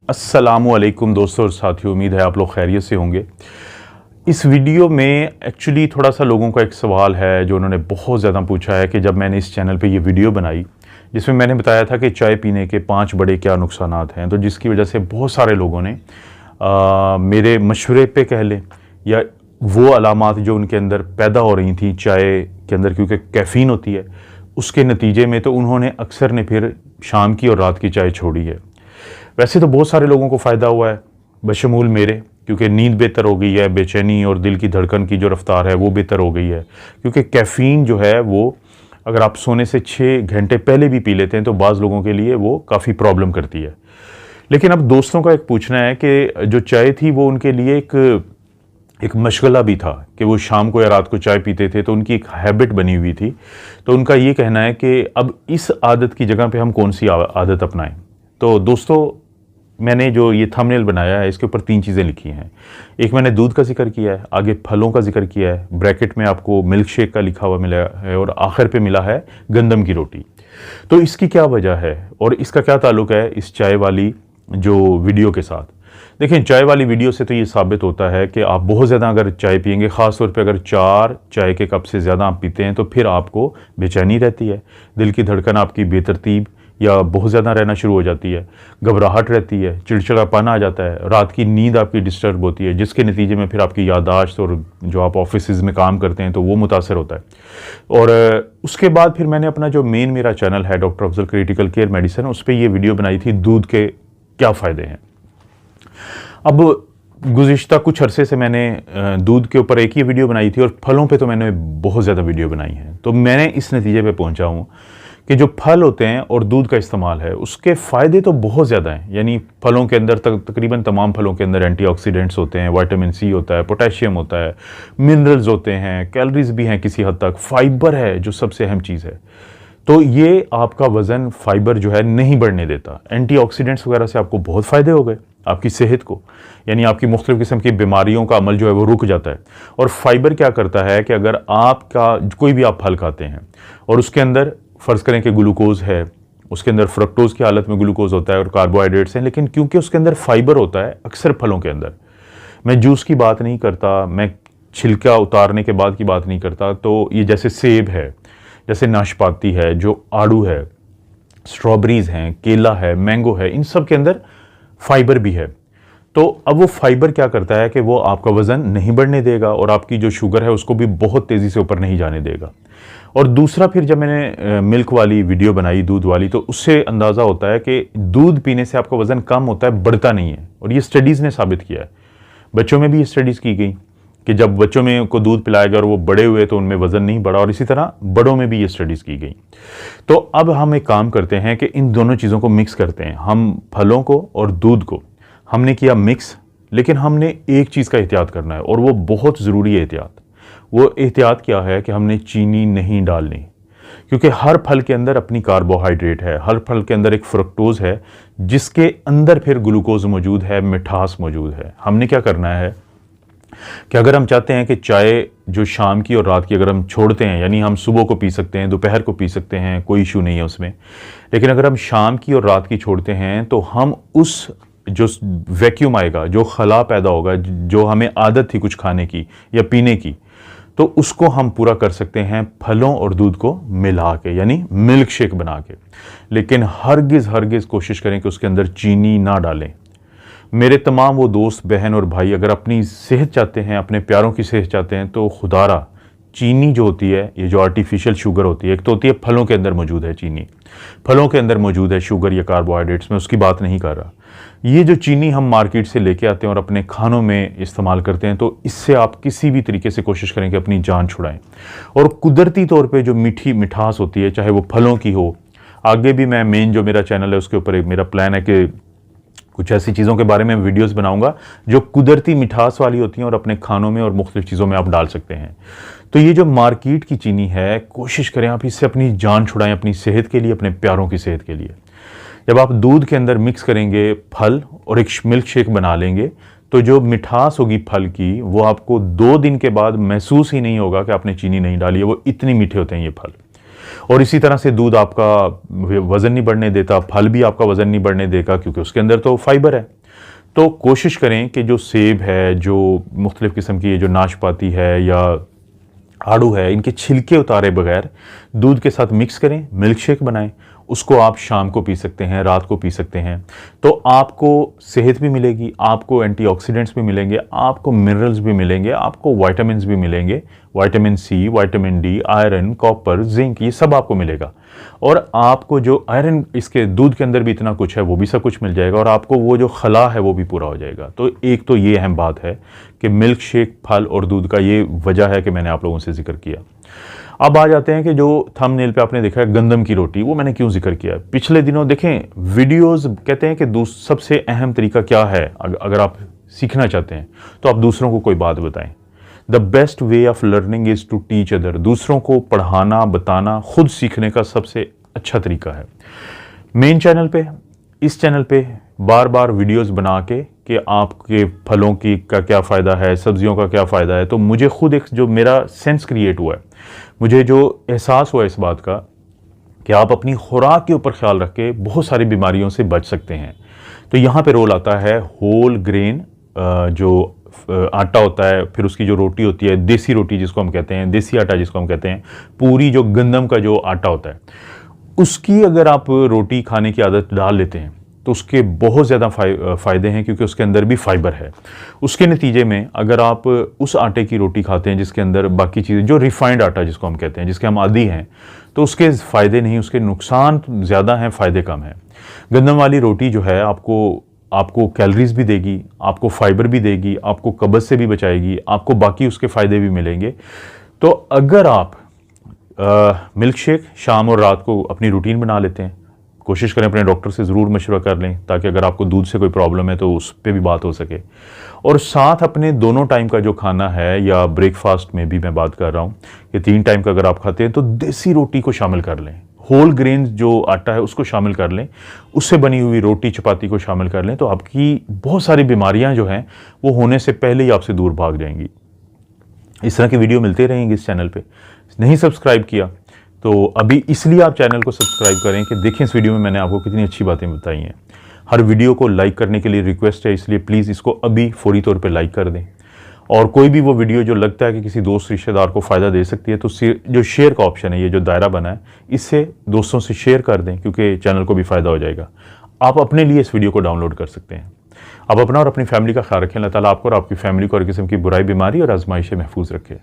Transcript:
अस्सलामुअलैकुम दोस्तों और साथियों, उम्मीद है आप लोग खैरियत से होंगे। इस वीडियो में एक्चुअली थोड़ा सा लोगों का एक सवाल है जो उन्होंने बहुत ज़्यादा पूछा है कि जब मैंने इस चैनल पे ये वीडियो बनाई जिसमें मैंने बताया था कि चाय पीने के 5 बड़े क्या नुकसानात हैं, तो जिसकी वजह से बहुत सारे लोगों ने मेरे मशवरे पे कह लें या वो अलामात जो उनके अंदर पैदा हो रही थी चाय के अंदर, क्योंकि कैफ़ीन होती है, उसके नतीजे में तो उन्होंने अक्सर ने फिर शाम की और रात की चाय छोड़ी है। वैसे तो बहुत सारे लोगों को फ़ायदा हुआ है बशमूल मेरे, क्योंकि नींद बेहतर हो गई है, बेचैनी और दिल की धड़कन की जो रफ्तार है वो बेहतर हो गई है, क्योंकि कैफ़ीन जो है वो अगर आप सोने से 6 घंटे पहले भी पी लेते हैं तो बाज़ लोगों के लिए वो काफ़ी प्रॉब्लम करती है। लेकिन अब दोस्तों का एक पूछना है कि जो चाय थी वो उनके लिए एक मशगला भी था कि वो शाम को या रात को चाय पीते थे, तो उनकी एक हैबिट बनी हुई थी। तो उनका ये कहना है कि अब इस आदत की जगह पे हम कौन सी आदत अपनाएं। तो दोस्तों, मैंने जो ये थंबनेल बनाया है इसके ऊपर 3 चीज़ें लिखी हैं। एक मैंने दूध का जिक्र किया है, आगे फलों का जिक्र किया है, ब्रैकेट में आपको मिल्क शेक का लिखा हुआ मिला है और आखिर पे मिला है गंदम की रोटी। तो इसकी क्या वजह है और इसका क्या ताल्लुक है इस चाय वाली जो वीडियो के साथ। देखें, चाय वाली वीडियो से तो ये साबित होता है कि आप बहुत ज़्यादा अगर चाय पिएंगे, ख़ास तौर पे अगर 4 चाय के कप से ज़्यादा आप पीते हैं, तो फिर आपको बेचैनी रहती है, दिल की धड़कन आपकी बेतरतीब या बहुत ज़्यादा रहना शुरू हो जाती है, घबराहट रहती है, चिड़चिड़ापन आ जाता है, रात की नींद आपकी डिस्टर्ब होती है, जिसके नतीजे में फिर आपकी याददाश्त और जो आप ऑफिस में काम करते हैं तो वो मुतासर होता है। और उसके बाद फिर मैंने अपना जो मेरा चैनल है doctor Afzal critical care medicine, उस पर ये वीडियो बनाई थी दूध के क्या फ़ायदे हैं। अब गुज़िश्ता कुछ अरसे से मैंने दूध के ऊपर एक ही वीडियो बनाई थी और फलों पे तो मैंने बहुत ज़्यादा वीडियो बनाई हैं। तो मैंने इस नतीजे पे पहुंचा हूँ कि जो फल होते हैं और दूध का इस्तेमाल है उसके फ़ायदे तो बहुत ज़्यादा हैं। यानी फलों के अंदर तकरीबन तमाम फलों के अंदर एंटीऑक्सीडेंट्स होते हैं, विटामिन सी होता है, पोटेशियम होता है, मिनरल्स होते हैं, कैलोरीज भी हैं किसी हद तक, फाइबर है जो सबसे अहम चीज़ है। तो ये आपका वज़न फाइबर जो है नहीं बढ़ने देता। एंटीऑक्सीडेंट्स वगैरह से आपको बहुत फ़ायदे हो गए आपकी सेहत को, यानी आपकी मुख्तलिफ़ किस्म की बीमारियों का अमल जो है वो रुक जाता है। और फाइबर क्या करता है कि अगर आपका कोई भी आप फल खाते हैं और उसके अंदर फ़र्ज़ करें कि ग्लूकोज़ है, उसके अंदर फ्रक्टोज़ की हालत में ग्लूकोज़ होता है और कार्बोहाइड्रेट्स हैं, लेकिन क्योंकि उसके अंदर फाइबर होता है अक्सर फलों के अंदर, मैं जूस की बात नहीं करता, मैं छिलका उतारने के बाद की बात नहीं करता, तो ये जैसे सेब है, जैसे नाशपाती है, जो आड़ू है, स्ट्रॉबेरीज़ हैं, केला है, मैंगो है, इन सब के अंदर फाइबर भी है। तो अब वो फाइबर क्या करता है कि वो आपका वज़न नहीं बढ़ने देगा और आपकी जो शुगर है उसको भी बहुत तेज़ी से ऊपर नहीं जाने देगा। और दूसरा, फिर जब मैंने मिल्क वाली वीडियो बनाई, दूध वाली, तो उससे अंदाज़ा होता है कि दूध पीने से आपका वज़न कम होता है, बढ़ता नहीं है। और ये स्टडीज़ ने साबित किया है, बच्चों में भी ये स्टडीज़ की गई कि जब बच्चों में को दूध पिलाया गया और वो बड़े हुए तो उनमें वज़न नहीं बढ़ा, और इसी तरह बड़ों में भी ये स्टडीज़ की गई। तो अब हम एक काम करते हैं कि इन दोनों चीज़ों को मिक्स करते हैं। हम फलों को और दूध को हमने किया मिक्स, लेकिन हमने एक चीज़ का एहतियात करना है और वो बहुत ज़रूरी है एहतियात। वो एहतियात क्या है कि हमने चीनी नहीं डालनी, क्योंकि हर फल के अंदर अपनी कार्बोहाइड्रेट है, हर फल के अंदर एक फ्रक्टोज़ है जिसके अंदर फिर ग्लूकोज़ मौजूद है, मिठास मौजूद है। हमने क्या करना है कि अगर हम चाहते हैं कि चाय जो शाम की और रात की अगर हम छोड़ते हैं, यानी हम सुबह को पी सकते हैं, दोपहर को पी सकते हैं, कोई इशू नहीं है उसमें, लेकिन अगर हम शाम की और रात की छोड़ते हैं तो हम उस जो वैक्यूम आएगा, जो खला पैदा होगा, जो हमें आदत थी कुछ खाने की या पीने की, तो उसको हम पूरा कर सकते हैं फलों और दूध को मिला के, यानी मिल्क शेक बना के। लेकिन हरगिज़ कोशिश करें कि उसके अंदर चीनी ना डालें। मेरे तमाम वो दोस्त, बहन और भाई अगर अपनी सेहत चाहते हैं, अपने प्यारों की सेहत चाहते हैं, तो खुदारा चीनी जो होती है, ये जो आर्टिफिशियल शुगर होती है, एक तो होती है फलों के अंदर मौजूद है चीनी, फलों के अंदर मौजूद है शुगर या कार्बोहाइड्रेट्स, में उसकी बात नहीं कर रहा। ये जो चीनी हम मार्केट से लेके आते हैं और अपने खानों में इस्तेमाल करते हैं, तो इससे आप किसी भी तरीके से कोशिश करें कि अपनी जान छुड़ाएं। और कुदरती तौर पे जो मीठी मिठास होती है, चाहे वो फलों की हो, आगे भी मैं जो मेरा चैनल है उसके ऊपर एक मेरा प्लान है कि कुछ ऐसी चीज़ों के बारे में वीडियोस बनाऊंगा जो कुदरती मिठास वाली होती हैं और अपने खानों में और मुख्तलिफ चीज़ों में आप डाल सकते हैं। तो ये जो मार्केट की चीनी है, कोशिश करें आप इससे अपनी जान छुड़ाएं, अपनी सेहत के लिए, अपने प्यारों की सेहत के लिए। जब आप दूध के अंदर मिक्स करेंगे फल और एक मिल्क शेक बना लेंगे, तो जो मिठास होगी फल की, वो आपको 2 दिन के बाद महसूस ही नहीं होगा कि आपने चीनी नहीं डाली है। वो इतने मीठे होते हैं ये फल। और इसी तरह से दूध आपका वज़न नहीं बढ़ने देता, फल भी आपका वज़न नहीं बढ़ने देगा, क्योंकि उसके अंदर तो फाइबर है। तो कोशिश करें कि जो सेब है, जो मुख्तलिफ़ किस्म की जो नाशपाती है या आड़ू है, इनके छिलके उतारे बगैर दूध के साथ मिक्स करें, मिल्क शेक बनाएं। उसको आप शाम को पी सकते हैं, रात को पी सकते हैं। तो आपको सेहत भी मिलेगी, आपको एंटीऑक्सीडेंट्स भी मिलेंगे, आपको मिनरल्स भी मिलेंगे, आपको विटामिन्स भी मिलेंगे, vitamin C, vitamin D, iron, copper, zinc, ये सब आपको मिलेगा। और आपको जो आयरन इसके दूध के अंदर भी इतना कुछ है, वो भी सब कुछ मिल जाएगा और आपको वो जो खला है वो भी पूरा हो जाएगा। तो एक तो ये अहम बात है कि मिल्क शेक, फल और दूध का ये वजह है कि मैंने आप लोगों से जिक्र किया। अब आ जाते हैं कि जो थंबनेल पे आपने देखा है गंदम की रोटी, वो मैंने क्यों जिक्र किया। पिछले दिनों देखें वीडियोस कहते हैं कि सबसे अहम तरीका क्या है, अगर आप सीखना चाहते हैं तो आप दूसरों को कोई बात बताएं। The best way of learning is to teach other. दूसरों को पढ़ाना, बताना खुद सीखने का सबसे अच्छा तरीका है। मेन चैनल पे, इस चैनल पे बार बार वीडियोस बना के कि आपके फलों की का क्या फ़ायदा है, सब्जियों का क्या फ़ायदा है, तो मुझे खुद एक जो मेरा सेंस क्रिएट हुआ है, मुझे जो एहसास हुआ इस बात का कि आप अपनी खुराक के ऊपर ख्याल रख के बहुत सारी बीमारियों से बच सकते हैं। तो यहाँ पे रोल आता है होल ग्रेन जो आटा होता है, फिर उसकी जो रोटी होती है, देसी रोटी जिसको हम कहते हैं, देसी आटा जिसको हम कहते हैं, पूरी जो गंदम का जो आटा होता है, उसकी अगर आप रोटी खाने की आदत डाल लेते हैं तो उसके बहुत ज़्यादा फ़ायदे हैं, क्योंकि उसके अंदर भी फाइबर है। उसके नतीजे में अगर आप उस आटे की रोटी खाते हैं जिसके अंदर बाकी चीज़ें, जो रिफाइंड आटा जिसको हम कहते हैं, जिसके हम आदी हैं, तो उसके फ़ायदे नहीं, उसके नुकसान ज़्यादा हैं, फ़ायदे कम हैं। गंदम वाली रोटी जो है आपको कैलोरीज भी देगी, आपको फाइबर भी देगी, आपको कब्ज़ से भी बचाएगी, आपको बाकी उसके फ़ायदे भी मिलेंगे। तो अगर आप मिल्क शेक शाम और रात को अपनी रूटीन बना लेते हैं, कोशिश करें अपने डॉक्टर से ज़रूर मशवरा कर लें, ताकि अगर आपको दूध से कोई प्रॉब्लम है तो उस पर भी बात हो सके। और साथ अपने दोनों टाइम का जो खाना है, या ब्रेकफास्ट में भी मैं बात कर रहा हूँ कि 3 टाइम का अगर आप खाते हैं तो देसी रोटी को शामिल कर लें, होल ग्रेन जो आटा है उसको शामिल कर लें, उससे बनी हुई रोटी चपाती को शामिल कर लें, तो आपकी बहुत सारी बीमारियाँ जो हैं वो होने से पहले ही आपसे दूर भाग जाएंगी। इस तरह की वीडियो मिलते रहेंगे इस चैनल पे। नहीं सब्सक्राइब किया तो अभी इसलिए आप चैनल को सब्सक्राइब करें कि देखें इस वीडियो में मैंने आपको कितनी अच्छी बातें बताई हैं। हर वीडियो को लाइक करने के लिए रिक्वेस्ट है, इसलिए प्लीज़ इसको अभी फौरी तौर पे लाइक कर दें। और कोई भी वो वीडियो जो लगता है कि किसी दोस्त रिश्तेदार को फ़ायदा दे सकती है, तो जो शेयर का ऑप्शन है, ये जो दायरा बना है, इससे दोस्तों से शेयर कर दें, क्योंकि चैनल को भी फ़ायदा हो जाएगा। आप अपने लिए इस वीडियो को डाउनलोड कर सकते हैं। आप अपना और अपनी फैमिली का ख्याल रखें। अल्लाह ताला आपको और आपकी फैमिली को हर किस्म की बुराई, बीमारी और आजमाइश से महफूज रखे।